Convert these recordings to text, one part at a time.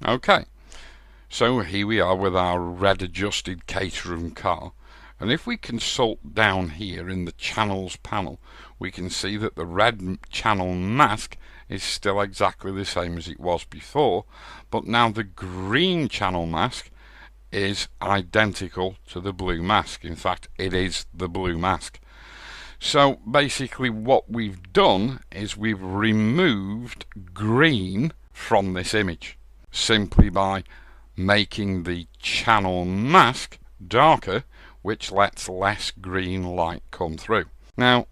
Okay, so here we are with our red adjusted Caterham car, and if we consult down here in the channels panel, we can see that the red channel mask is still exactly the same as it was before, but now the green channel mask is identical to the blue mask. In fact, it is the blue mask. So basically what we've done is we've removed green from this image simply by making the channel mask darker, which lets less green light come through. Now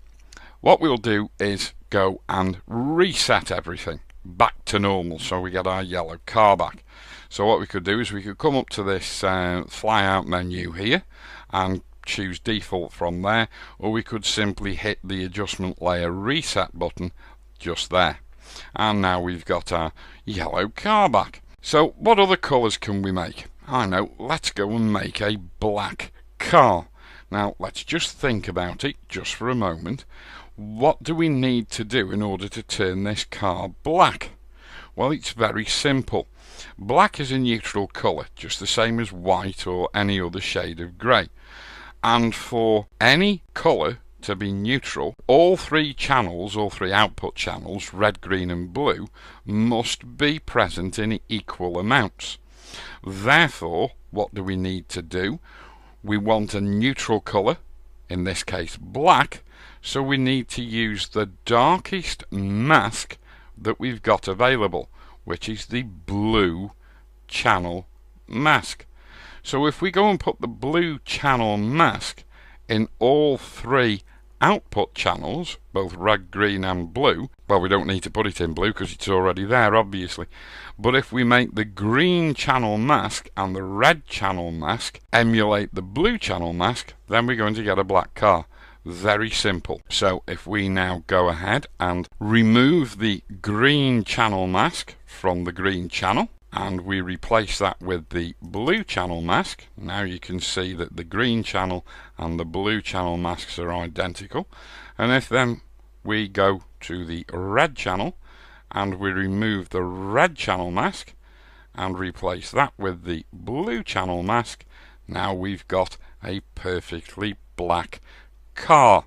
what we'll do is go and reset everything back to normal so we get our yellow car back. So what we could do is we could come up to this fly out menu here and choose default from there, or we could simply hit the adjustment layer reset button just there, and now we've got our yellow car back. So what other colours can we make? I know, let's go and make a black car. Now let's just think about it just for a moment. What do we need to do in order to turn this car black? Well, it's very simple. Black is a neutral colour, just the same as white or any other shade of grey. And for any colour to be neutral, all three channels, all three output channels, red, green and blue, must be present in equal amounts. Therefore, what do we need to do? We want a neutral colour, in this case black, so we need to use the darkest mask that we've got available, which is the blue channel mask. So if we go and put the blue channel mask in all three output channels, both red, green and blue, well, we don't need to put it in blue because it's already there, obviously, but if we make the green channel mask and the red channel mask emulate the blue channel mask, then we're going to get a black car. Very simple. So if we now go ahead and remove the green channel mask from the green channel and we replace that with the blue channel mask, now you can see that the green channel and the blue channel masks are identical. And if then we go to the red channel and we remove the red channel mask and replace that with the blue channel mask, now we've got a perfectly black car.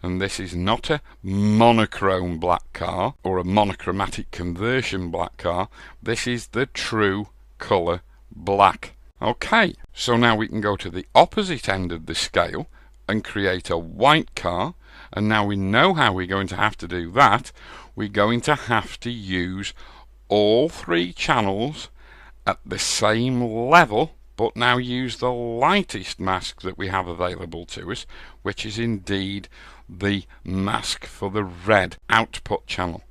And this is not a monochrome black car or a monochromatic conversion black car. This is the true colour black. Okay, so now we can go to the opposite end of the scale and create a white car, and now we know how we're going to have to do that. We're going to have to use all three channels at the same level, but now use the lightest mask that we have available to us, which is indeed the mask for the red output channel.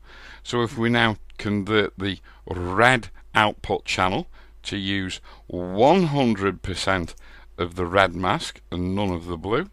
So if we now convert the red output channel to use 100% of the red mask and none of the blue,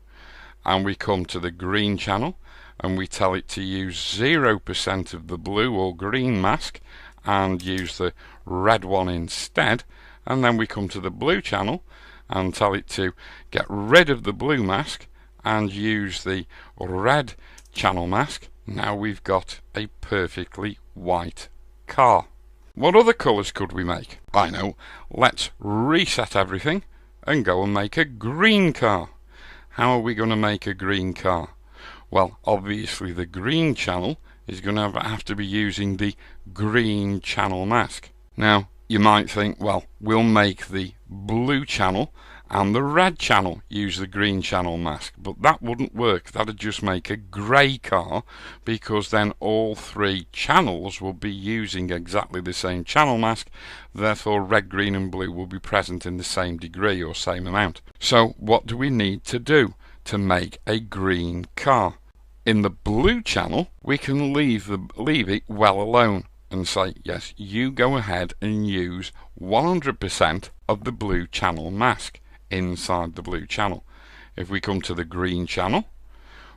and we come to the green channel and we tell it to use 0% of the blue or green mask and use the red one instead, and then we come to the blue channel and tell it to get rid of the blue mask and use the red channel mask, now we've got a perfectly white car. What other colours could we make? I know, let's reset everything and go and make a green car. How are we going to make a green car? Well, obviously the green channel is going to have to be using the green channel mask. Now you might think, well, we'll make the blue channel and the red channel use the green channel mask, but that wouldn't work. That'd just make a grey car, because then all three channels will be using exactly the same channel mask, therefore red, green and blue will be present in the same degree or same amount. So what do we need to do to make a green car? In the blue channel we can leave it well alone and say, yes, you go ahead and use 100% of the blue channel mask inside the blue channel. If we come to the green channel,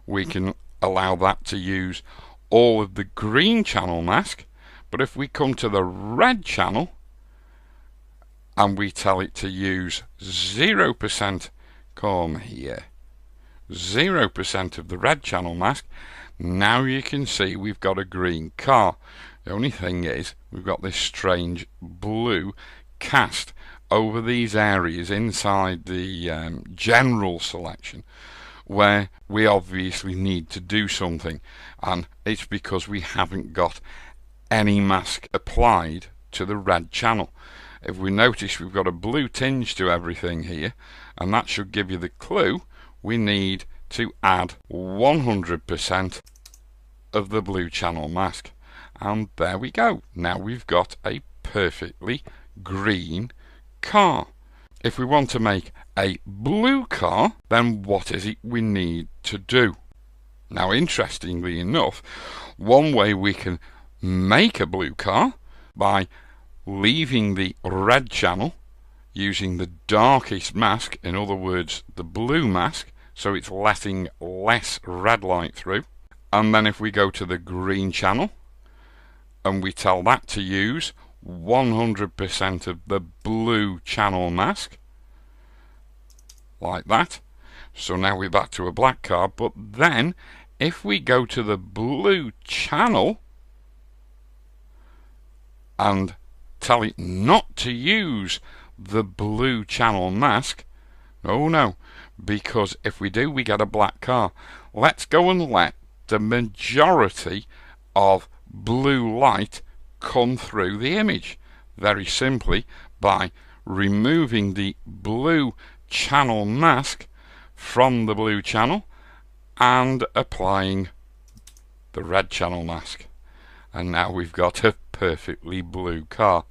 we can allow that to use all of the green channel mask, but if we come to the red channel and we tell it to use 0%, come here, 0% of the red channel mask, now you can see we've got a green car. The only thing is we've got this strange blue cast over these areas inside the general selection where we obviously need to do something, and it's because we haven't got any mask applied to the red channel. If we notice, we've got a blue tinge to everything here, and that should give you the clue we need to add 100% of the blue channel mask. And there we go. Now we've got a perfectly green car. If we want to make a blue car, then what is it we need to do? Now, interestingly enough, one way we can make a blue car by leaving the red channel using the darkest mask, in other words the blue mask, so it's letting less red light through. And then if we go to the green channel and we tell that to use 100% of the blue channel mask, like that. So now we're back to a black car. But then if we go to the blue channel and tell it not to use the blue channel mask, no, because if we do, we get a black car. Let's go and let the majority of blue light come through the image, very simply by removing the blue channel mask from the blue channel and applying the red channel mask. And now we've got a perfectly blue car.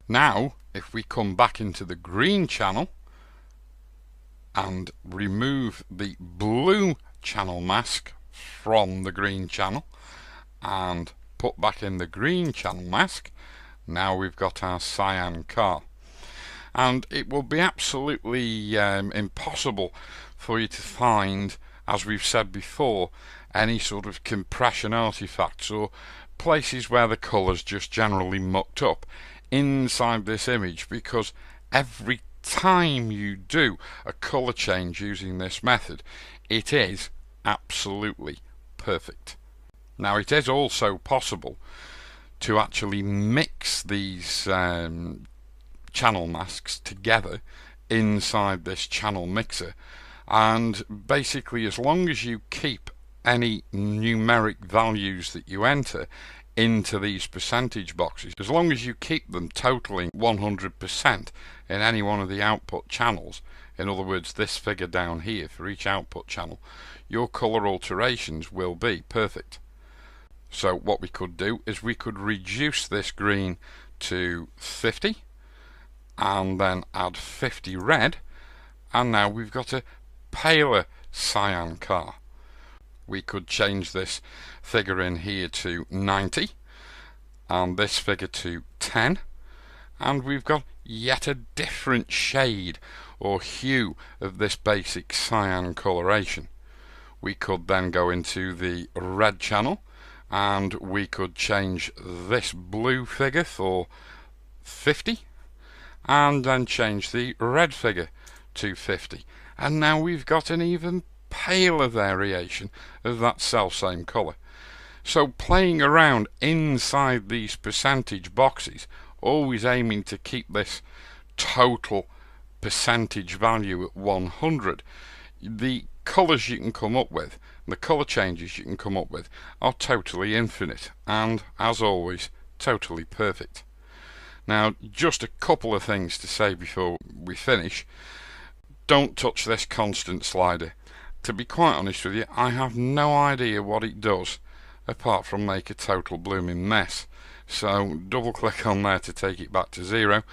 Now if we come back into the green channel and remove the blue channel mask from the green channel and put back in the green channel mask, now we've got our cyan car. And it will be absolutely impossible for you to find, as we've said before, any sort of compression artifacts or places where the colour's just generally mucked up inside this image, because every time you do a colour change using this method, it is absolutely perfect. Now it is also possible to actually mix these channel masks together inside this channel mixer, and basically as long as you keep any numeric values that you enter into these percentage boxes, as long as you keep them totaling 100% in any one of the output channels, in other words this figure down here for each output channel, your colour alterations will be perfect. So what we could do is we could reduce this green to 50 and then add 50 red, and now we've got a paler cyan car. We could change this figure in here to 90 and this figure to 10, and we've got yet a different shade or hue of this basic cyan coloration. We could then go into the red channel and we could change this blue figure for 50 and then change the red figure to 50, and now we've got an even paler variation of that self-same colour. So playing around inside these percentage boxes, always aiming to keep this total percentage value at 100, the colours you can come up with, the colour changes you can come up with, are totally infinite and, as always, totally perfect. Now, just a couple of things to say before we finish. Don't touch this constant slider. To be quite honest with you, I have no idea what it does apart from make a total blooming mess. So double click on there to take it back to 0,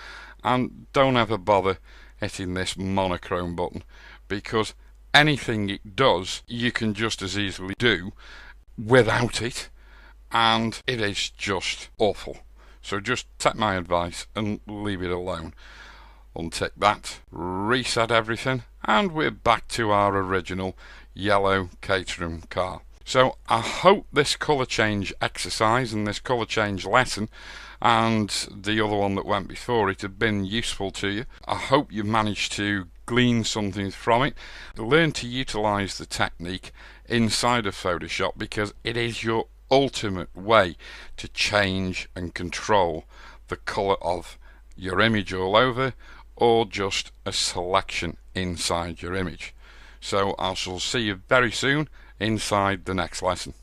and don't ever bother hitting this monochrome button, because anything it does you can just as easily do without it, and it is just awful. So just take my advice and leave it alone. Untick that, reset everything, and we're back to our original yellow Caterham car. So I hope this colour change exercise and this colour change lesson and the other one that went before it have been useful to you. I hope you managed to glean something from it. Learn to utilise the technique inside of Photoshop, because it is your ultimate way to change and control the colour of your image all over, or just a selection inside your image. So I shall see you very soon inside the next lesson.